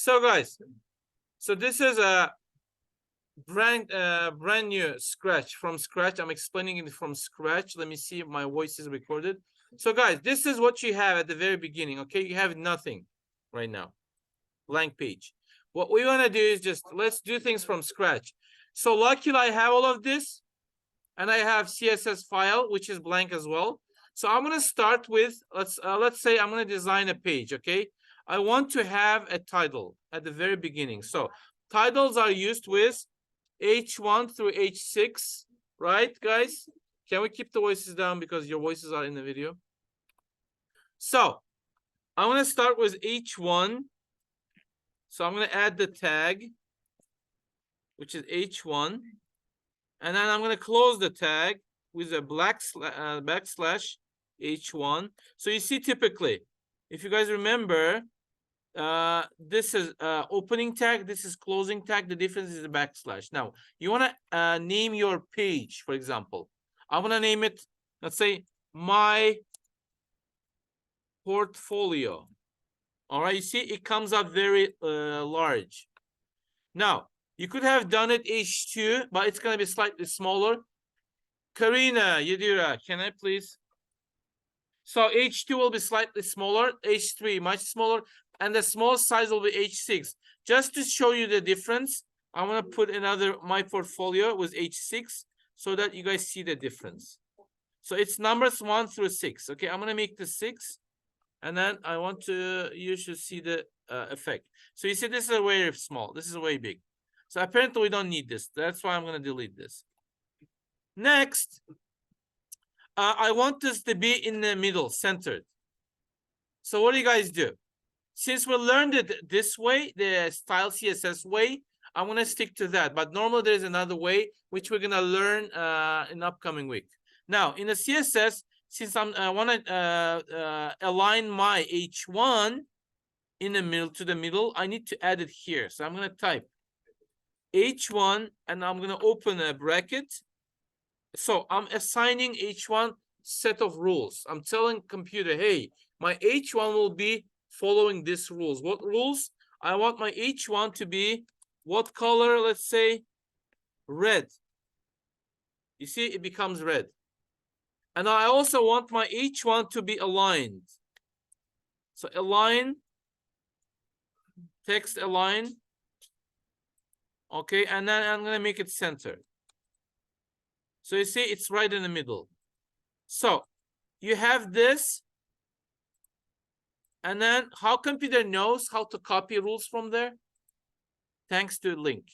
So guys, so this is a brand new scratch from scratch. I'm explaining it from scratch. Let me see if my voice is recorded. So guys, this is what you have at the very beginning. Okay, you have nothing right now, blank page. What we want to do is just let's do things from scratch. So luckily I have all of this, and I have CSS file which is blank as well. So I'm going to start with let's say I'm going to design a page. Okay, I want to have a title at the very beginning. So titles are used with H1 through H6, right, guys? Can we keep the voices down because your voices are in the video? So I'm going to start with H1. So I'm going to add the tag, which is H1. And then I'm going to close the tag with a backslash H1. So you see, typically, if you guys remember, this is opening tag, this is closing tag. The difference is the backslash. Now, you want to name your page, for example. I want to name it, let's say, my portfolio. All right, you see, it comes up very large. Now, you could have done it H2, but it's going to be slightly smaller. Karina, Yadira, can I please? So H2 will be slightly smaller, H3 much smaller, and the small size will be H6. Just to show you the difference, I'm going to put another my portfolio with H6 so that you guys see the difference. So it's numbers 1 through 6. Okay, I'm going to make this 6. And then I want you should see the effect. So you see, this is way small. This is way big. So apparently we don't need this. That's why I'm going to delete this. Next, I want this to be in the middle, centered. So what do you guys do? Since we learned it this way, the style CSS way, I'm going to stick to that. But normally there's another way, which we're going to learn in upcoming week. Now, in the CSS, since I want to align my H1 in the middle to the middle, I need to add it here. So I'm going to type H1, and I'm going to open a bracket. So I'm assigning H1 set of rules. I'm telling computer, hey, my H1 will be following these rules. What rules? I want my H1 to be what color? Let's say red. You see, it becomes red. And I also want my H1 to be aligned. So align, text align. Okay, and then I'm going to make it center. So you see, it's right in the middle. So you have this. And then how computer knows how to copy rules from there? Thanks to a link.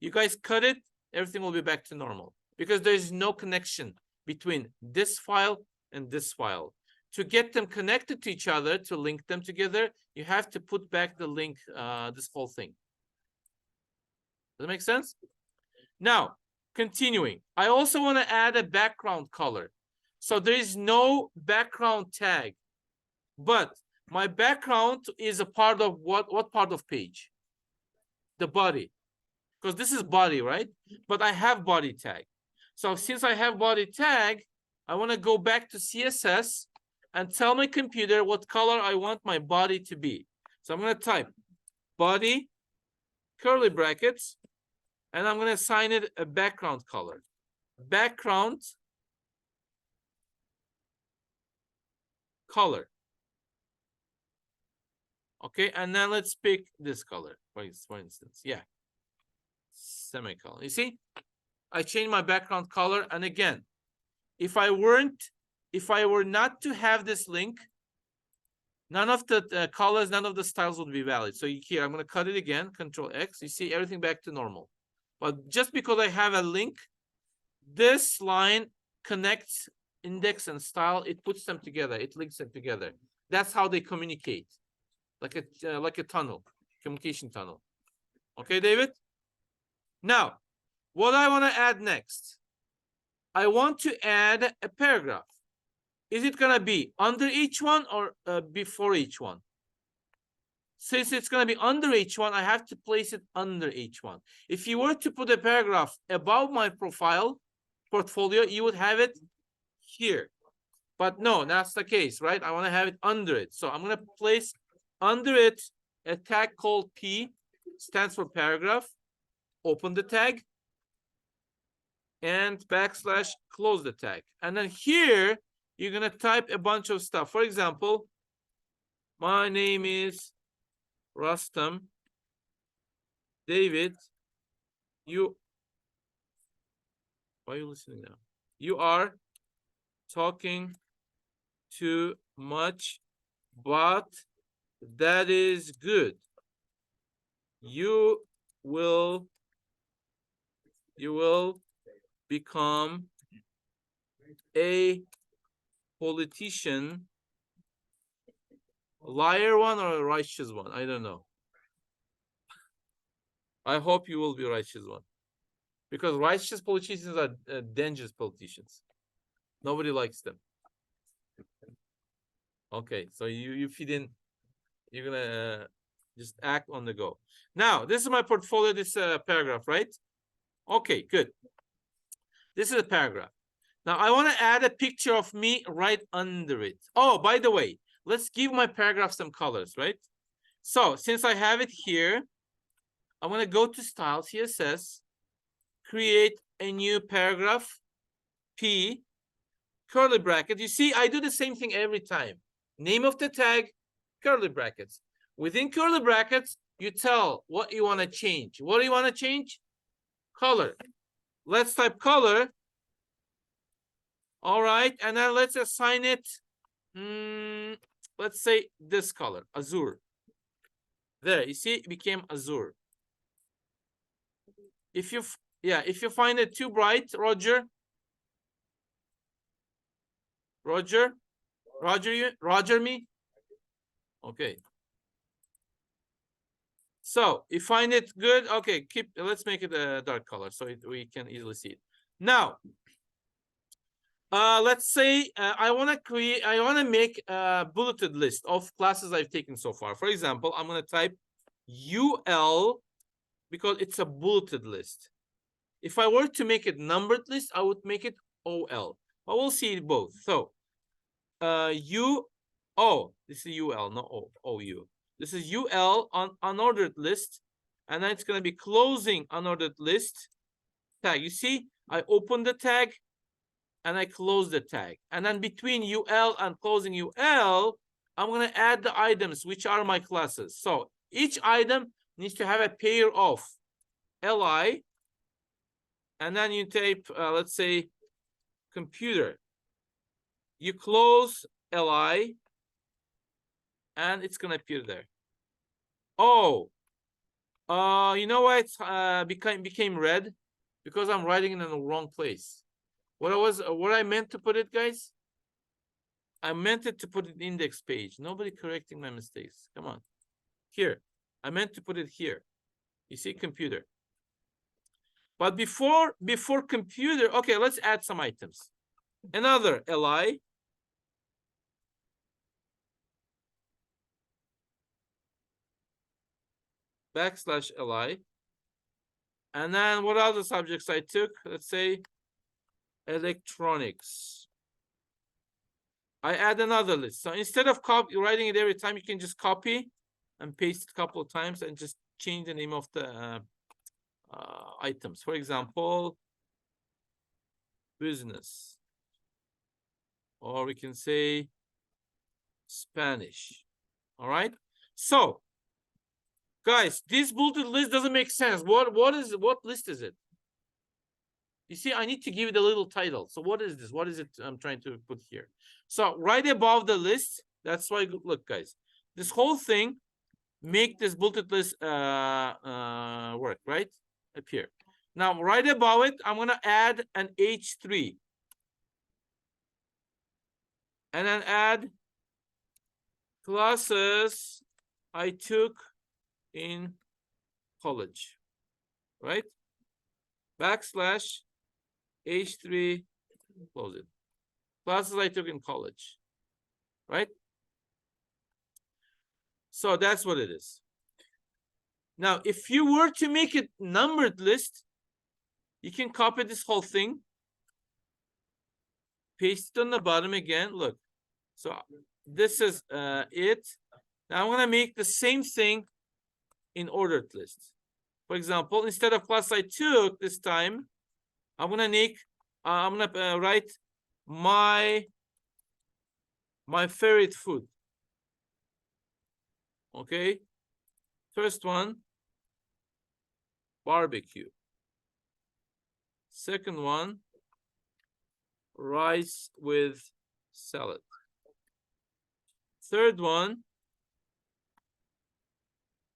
You guys cut it, everything will be back to normal. Because there is no connection between this file and this file. To get them connected to each other, to link them together, you have to put back the link, this whole thing. Does that make sense? Now, continuing. I also want to add a background color. So there is no background tag. But my background is a part of what part of page? The body. Because this is body, right? But I have body tag. So since I have body tag, I want to go back to CSS and tell my computer what color I want my body to be. So I'm going to type body, curly brackets, and I'm going to assign it a background color. Background color. Okay, and then let's pick this color, for instance. Yeah, semicolon. You see, I changed my background color. And again, if I were not to have this link, none of the colors, none of the styles would be valid. So here, I'm going to cut it again, Control X. You see everything back to normal. But just because I have a link, this line connects index and style. It puts them together. It links them together. That's how they communicate. Like a tunnel, communication tunnel. Okay, David? Now, what I want to add next, I want to add a paragraph. Is it going to be under each one or before each one? Since it's going to be under each one, I have to place it under each one. If you were to put a paragraph above my portfolio, you would have it here. But no, that's the case, right? I want to have it under it. So I'm going to place under it a tag called P, stands for paragraph. Open the tag and backslash close the tag. And then here, you're going to type a bunch of stuff. For example, my name is Rustam David. Why are you listening now? You are talking too much, but that is good. You will become a politician. A liar one or a righteous one? I don't know. I hope you will be righteous one. Because righteous politicians are dangerous politicians. Nobody likes them. Okay, so you feed in, you're gonna just act on the go. Now, this is my portfolio, this paragraph, right? Okay, good. This is a paragraph. Now, I want to add a picture of me right under it. Oh, by the way, let's give my paragraph some colors, right? So, since I have it here, I'm going to go to Style, CSS, create a new paragraph, P, curly bracket. You see, I do the same thing every time. Name of the tag, curly brackets. Within curly brackets, you tell what you want to change. What do you want to change? Color. Let's type color. All right, and then let's assign it, let's say this color, azure. There, you see, it became azure. If you find it too bright, Roger me. Okay. So you find it good. Okay, let's make it a dark color so we can easily see it. Now, let's say I want to make a bulleted list of classes I've taken so far. For example, I'm going to type UL because it's a bulleted list. If I were to make it numbered list, I would make it OL. But we'll see both. So, this is UL, not OU. This is UL on unordered list, and then it's going to be closing unordered list tag. You see, I open the tag and I close the tag. And then between UL and closing UL, I'm going to add the items, which are my classes. So each item needs to have a pair of LI, and then you type, let's say, computer. You close LI, and it's going to appear there. Oh, you know why it's became red? Because I'm writing it in the wrong place. What I meant to put it, guys? I meant it to put it index page. Nobody correcting my mistakes. Come on. Here. I meant to put it here. You see computer. But before computer, okay, let's add some items. Another LI. Backslash LI. And then what other subjects I took? Let's say electronics. I add another list. So instead of writing it every time, you can just copy and paste it a couple of times and just change the name of the items. For example, business. Or we can say Spanish. All right. So, guys, this bulleted list doesn't make sense. What list is it? You see, I need to give it a little title. So what is this? What is it I'm trying to put here? So right above the list, that's why, look, guys, this whole thing, make this bulleted list work, right? Up here. Now, right above it, I'm going to add an H3. And then add classes I took in college, right? Backslash H3, close it. Classes I took in college, right? So that's what it is. Now, if you were to make it numbered list, you can copy this whole thing, paste it on the bottom again. Look, so this is it. Now I'm going to make the same thing in ordered list. For example, instead of class I took this time, I'm gonna write my favorite food. Okay, first one, barbecue. Second one, rice with salad. Third one,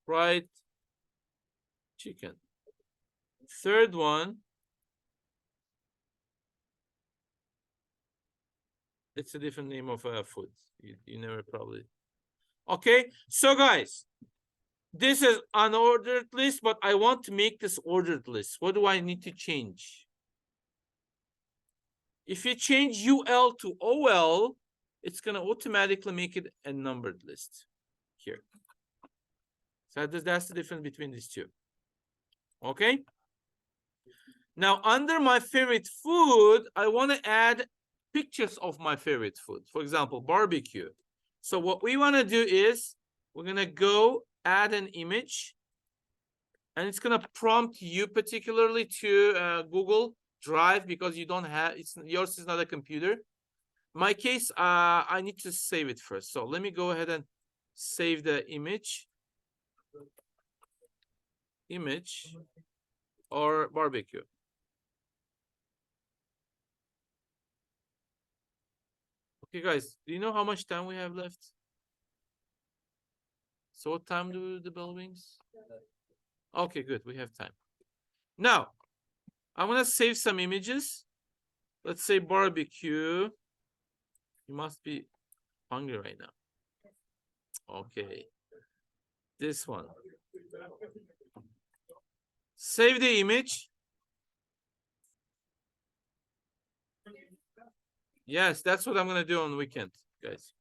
fried chicken. Third one, it's a different name of food. You never probably. Okay, so guys, this is unordered list, but I want to make this ordered list. What do I need to change? If you change UL to OL, it's going to automatically make it a numbered list here. So that's the difference between these two. Okay. Now, under my favorite food, I want to add pictures of my favorite food. For example, barbecue. So what we want to do is we're going to go add an image. And it's going to prompt you particularly to Google Drive because you don't have, yours is not a computer. My case, I need to save it first. So let me go ahead and save the image. Image or barbecue. Okay, guys, do you know how much time we have left? So what time do the bell rings? Okay, good. We have time. Now, I'm going to save some images. Let's say barbecue. You must be hungry right now. Okay. This one. Save the image. Yes, that's what I'm going to do on the weekend, guys.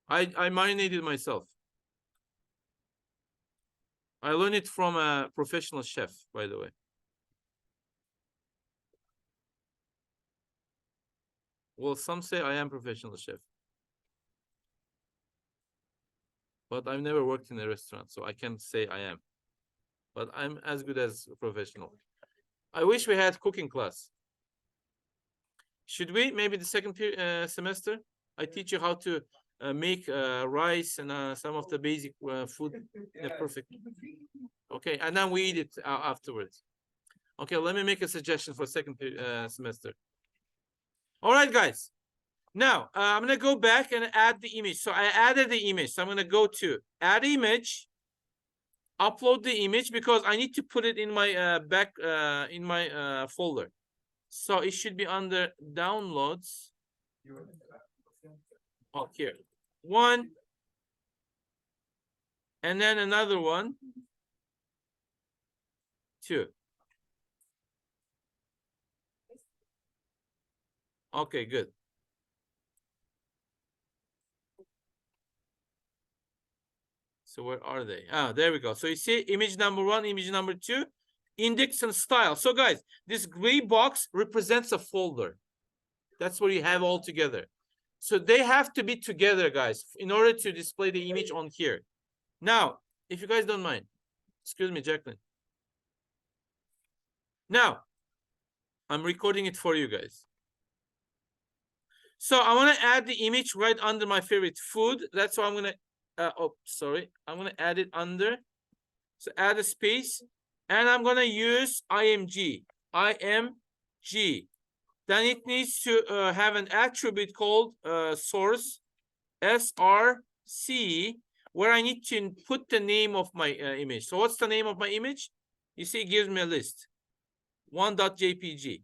I marinated myself. I learned it from a professional chef, by the way. Well, some say I am professional chef. But I've never worked in a restaurant, so I can't say I am. But I'm as good as a professional. I wish we had cooking class. Should we? Maybe the second semester? I teach you how to make rice and some of the basic food. Perfect. Okay, and then we eat it afterwards. Okay, let me make a suggestion for second semester. All right, guys. Now, I'm going to go back and add the image. So I added the image. So I'm going to go to add image, upload the image because I need to put it in my folder. So it should be under downloads. Oh, here. One. And then another one. Two. Okay, good. So where are they? Ah, there we go. So you see image number one, image number two, index and style. So guys, this gray box represents a folder. That's what you have all together. So they have to be together, guys, in order to display the image on here. Now, if you guys don't mind, excuse me, Jacqueline. Now, I'm recording it for you guys. So I want to add the image right under my favorite food. That's why I'm going to, I'm going to add it under. So add a space. And I'm going to use IMG. IMG. Then it needs to have an attribute called source, SRC, where I need to put the name of my image. So what's the name of my image? You see, it gives me a list. 1.jpg.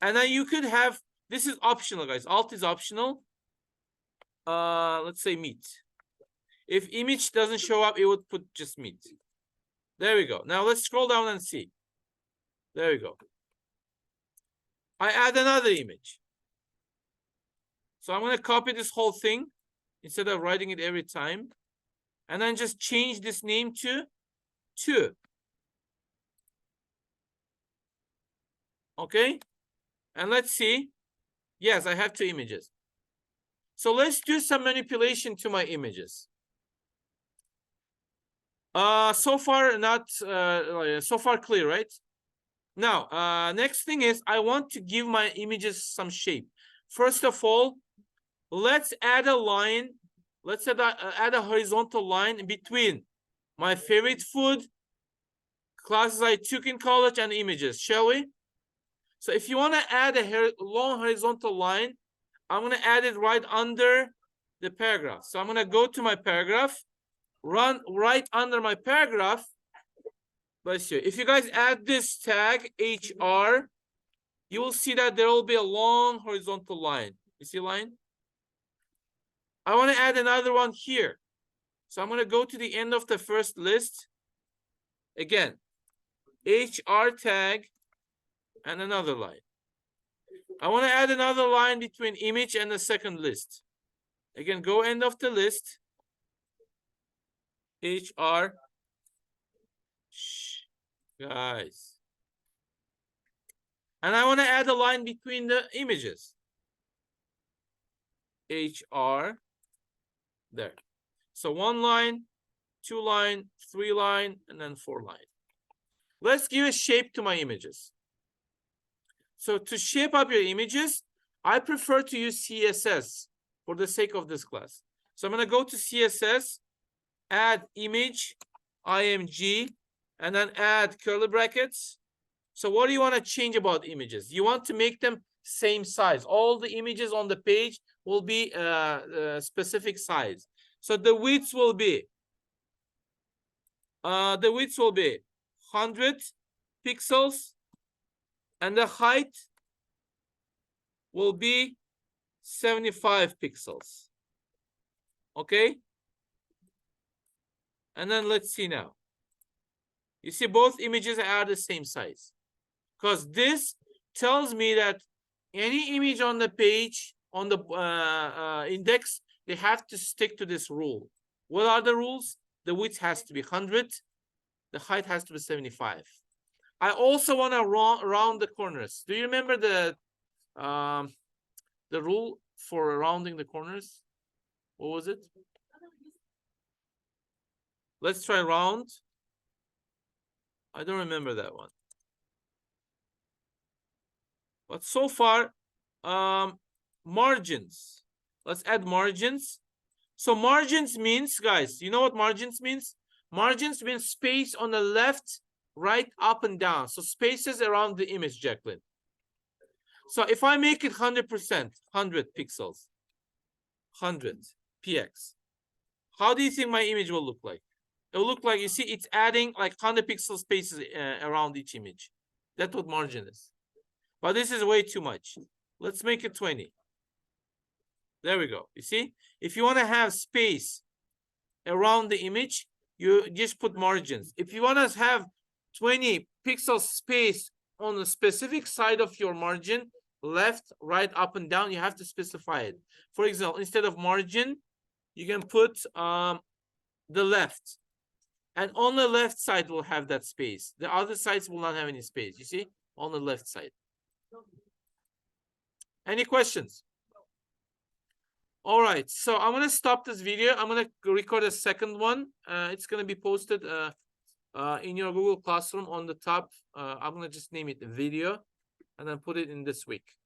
And then you could have, this is optional, guys. Alt is optional. Let's say meat. If image doesn't show up, it would put just meat. There we go. Now let's scroll down and see. There we go. I add another image. So I'm going to copy this whole thing instead of writing it every time. And then just change this name to 2. Okay. And let's see. Yes, I have 2 images. So let's do some manipulation to my images. So far not so far clear, right? Now, next thing is I want to give my images some shape. First of all, let's add a line. Let's add a horizontal line between my favorite food, classes I took in college, and images, shall we? So if you want to add a long horizontal line, I'm going to add it right under the paragraph. So I'm going to go to my paragraph, run right under my paragraph. Bless you. If you guys add this tag HR, you will see that there will be a long horizontal line. You see line? I want to add another one here. So I'm going to go to the end of the first list. Again, HR tag and another line. I want to add another line between image and the second list. Again, go end of the list. HR. Shh, guys. And I want to add a line between the images. HR. There. So 1 line, 2 line, 3 line, and then 4 line. Let's give a shape to my images. So to shape up your images, I prefer to use CSS for the sake of this class. So I'm going to go to CSS, add image, img, and then add curly brackets. So what do you want to change about images? You want to make them same size. All the images on the page will be specific size. So the width will be 100 pixels, and the height will be 75 pixels. Okay? And then let's see now. You see both images are the same size, because this tells me that any image on the page, on the index, they have to stick to this rule. What are the rules? The width has to be 100. The height has to be 75. I also want to round the corners. Do you remember the rule for rounding the corners? What was it? Let's try round. I don't remember that one. But so far, margins. Let's add margins. So margins means, guys, you know what margins means? Margins means space on the left, right, up, and down. So spaces around the image, Jacqueline. So if I make it 100%, 100 pixels, 100 px, how do you think my image will look like? It will look like, you see, it's adding like 100 pixel spaces around each image. That's what margin is. But this is way too much. Let's make it 20. There we go. You see, if you want to have space around the image, you just put margins. If you want to have 20 pixel space on a specific side of your margin, left, right, up, and down, you have to specify it. For example, instead of margin, you can put the left. And on the left side will have that space. The other sides will not have any space. You see, on the left side. Any questions? All right, so I'm gonna stop this video. I'm gonna record a second one. It's gonna be posted in your Google Classroom on the top. I'm gonna just name it video, and then put it in this week.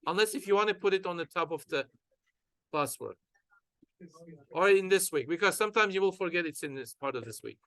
Unless if you want to put it on the top of the classwork, or in this week, because sometimes you will forget it's in this part of this week.